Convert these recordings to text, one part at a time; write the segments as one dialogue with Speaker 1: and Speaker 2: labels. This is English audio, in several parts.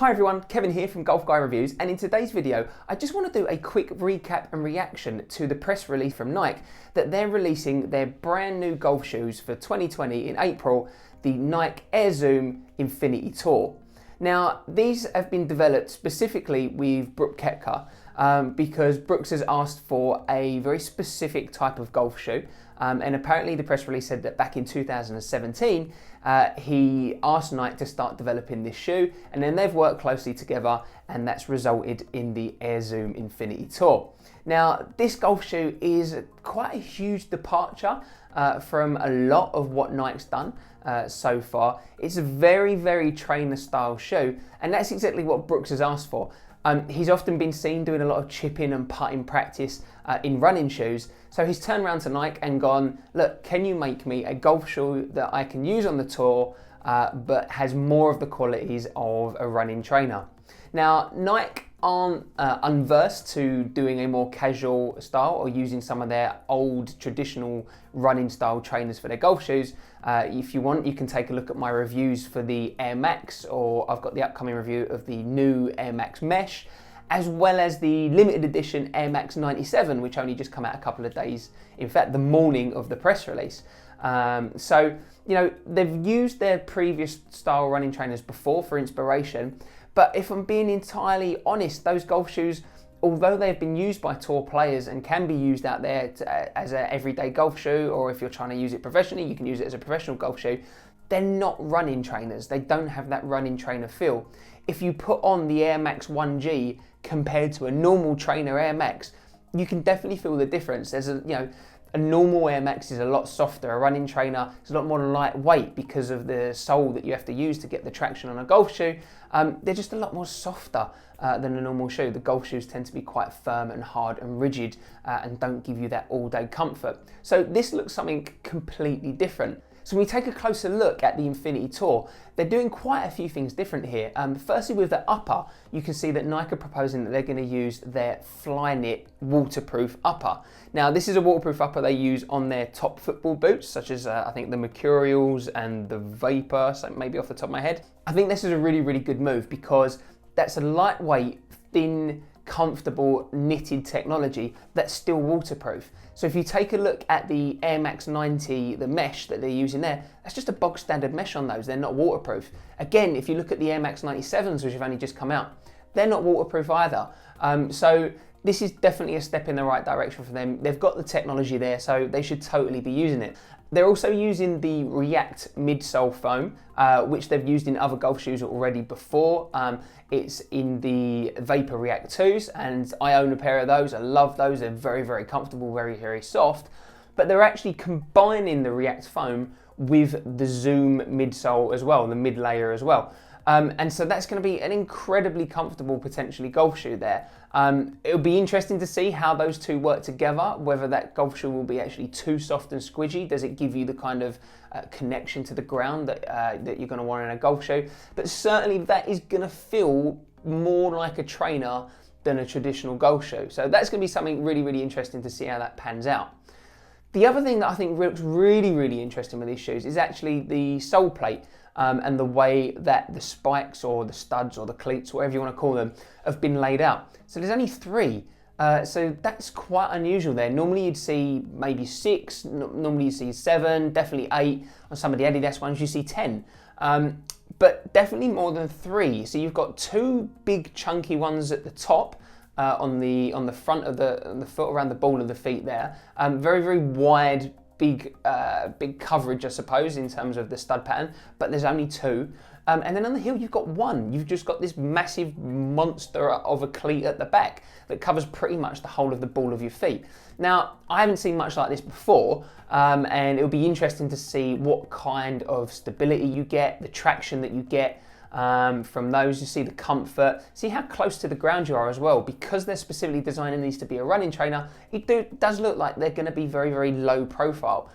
Speaker 1: Hi everyone, Kevin here from Golf Guy Reviews, and in today's video I just want to do a quick recap and reaction to the press release from Nike that they're releasing their brand new golf shoes for 2020 in April, the Nike Air Zoom Infinity Tour. Now these have been developed specifically with Brooks Koepka because Brooks has asked for a very specific type of golf shoe. And apparently the press release said that back in 2017, he asked Nike to start developing this shoe, and then they've worked closely together, and that's resulted in the Air Zoom Infinity Tour. Now, this golf shoe is quite a huge departure from a lot of what Nike's done so far. It's a very, very trainer style shoe, and that's exactly what Brooks has asked for. He's often been seen doing a lot of chipping and putting practice in running shoes. So he's turned around to Nike and gone, look, can you make me a golf shoe that I can use on the tour, but has more of the qualities of a running trainer? Now, Nike aren't unversed to doing a more casual style or using some of their old traditional running style trainers for their golf shoes. If you want, you can take a look at my reviews for the Air Max, or I've got the upcoming review of the new Air Max Mesh, as well as the limited edition Air Max 97, which only just come out a couple of days, in fact, the morning of the press release. So, you know, they've used their previous style running trainers before for inspiration, but if I'm being entirely honest, those golf shoes, although they've been used by tour players and can be used out there as an everyday golf shoe, or if you're trying to use it professionally, you can use it as a professional golf shoe, they're not running trainers. They don't have that running trainer feel. If you put on the Air Max 1G compared to a normal trainer Air Max, you can definitely feel the difference. There's a normal Air Max is a lot softer. A running trainer is a lot more lightweight because of the sole that you have to use to get the traction on a golf shoe. They're just a lot more softer than a normal shoe. The golf shoes tend to be quite firm and hard and rigid and don't give you that all-day comfort. So this looks something completely different. So when we take a closer look at the Infinity Tour, they're doing quite a few things different here. Firstly, with the upper, you can see that Nike are proposing that they're going to use their Flyknit waterproof upper. Now, this is a waterproof upper they use on their top football boots, such as I think the Mercurials and the Vapor, so maybe off the top of my head. I think this is a really, really good move because that's a lightweight, thin, comfortable knitted technology that's still waterproof. So if you take a look at the Air Max 90, the mesh that they're using there, that's just a bog standard mesh on those. They're not waterproof. Again, if you look at the Air Max 97s, which have only just come out, they're not waterproof either. So this is definitely a step in the right direction for them. They've got the technology there, so they should totally be using it. They're also using the React midsole foam, which they've used in other golf shoes already before. It's in the Vapor React 2s, and I own a pair of those. I love those. They're very, very comfortable, very, very soft. But they're actually combining the React foam with the Zoom midsole as well, the mid layer as well. And so that's going to be an incredibly comfortable, potentially, golf shoe there. It'll be interesting to see how those two work together, whether that golf shoe will be actually too soft and squidgy. Does it give you the kind of connection to the ground that you're going to want in a golf shoe? But certainly that is going to feel more like a trainer than a traditional golf shoe. So that's going to be something really, really interesting to see how that pans out. The other thing that I think looks really, really interesting with these shoes is actually the sole plate. And the way that the spikes or the studs or the cleats, whatever you want to call them, have been laid out. So there's only 3. So that's quite unusual there. Normally you'd see maybe 6, normally you see 7, definitely 8. On some of the Adidas ones you see 10. But definitely more than 3. So you've got 2 big chunky ones at the top. On the front of the foot, around the ball of the feet there. Very, very wide, big coverage, I suppose, in terms of the stud pattern, but there's only 2. And then on the heel, you've got 1. You've just got this massive monster of a cleat at the back that covers pretty much the whole of the ball of your feet. Now, I haven't seen much like this before, and it'll be interesting to see what kind of stability you get, the traction that you get, from those. You see the comfort, see how close to the ground you are as well. Because they're specifically designing these to be a running trainer, it does look like they're going to be very, very low profile.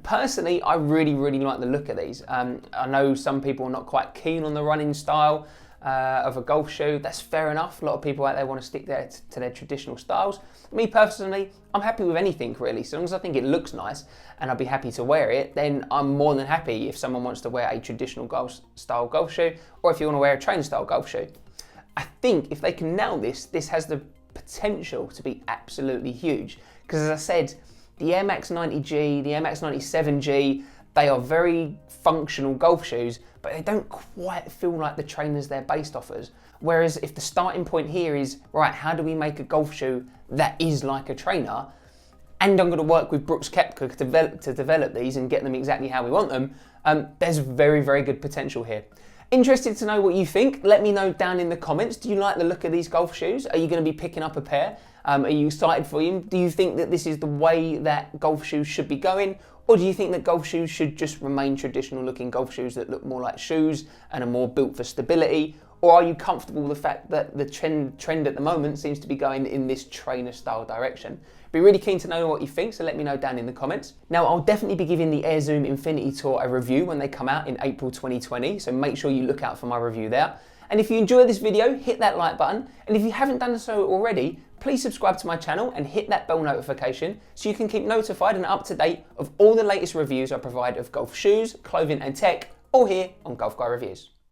Speaker 1: Personally, I really, really like the look of these. I know some people are not quite keen on the running style of a golf shoe. That's fair enough. A lot of people out there want to stick to their traditional styles. Me personally, I'm happy with anything really. So long as I think it looks nice and I'll be happy to wear it, then I'm more than happy if someone wants to wear a traditional golf style golf shoe, or if you want to wear a trainer style golf shoe. think if they can nail this, this has the potential to be absolutely huge. Because as I said, the Air Max 90G, the Air Max 97G, they are very functional golf shoes, but they don't quite feel like the trainers they're based off as. Whereas if the starting point here is, right, how do we make a golf shoe that is like a trainer? And I'm going to work with Brooks Koepka to develop these and get them exactly how we want them, there's very, very good potential here. Interested to know what you think? Let me know down in the comments. Do you like the look of these golf shoes? Are you going to be picking up a pair? Are you excited for them? Do you think that this is the way that golf shoes should be going? Or do you think that golf shoes should just remain traditional looking golf shoes that look more like shoes and are more built for stability? Or are you comfortable with the fact that the trend at the moment seems to be going in this trainer style direction? Be really keen to know what you think, so let me know down in the comments. Now, I'll definitely be giving the Air Zoom Infinity Tour a review when they come out in April 2020, so make sure you look out for my review there. And if you enjoyed this video, hit that like button. And if you haven't done so already, please subscribe to my channel and hit that bell notification so you can keep notified and up to date of all the latest reviews I provide of golf shoes, clothing and tech, all here on Golf Guy Reviews.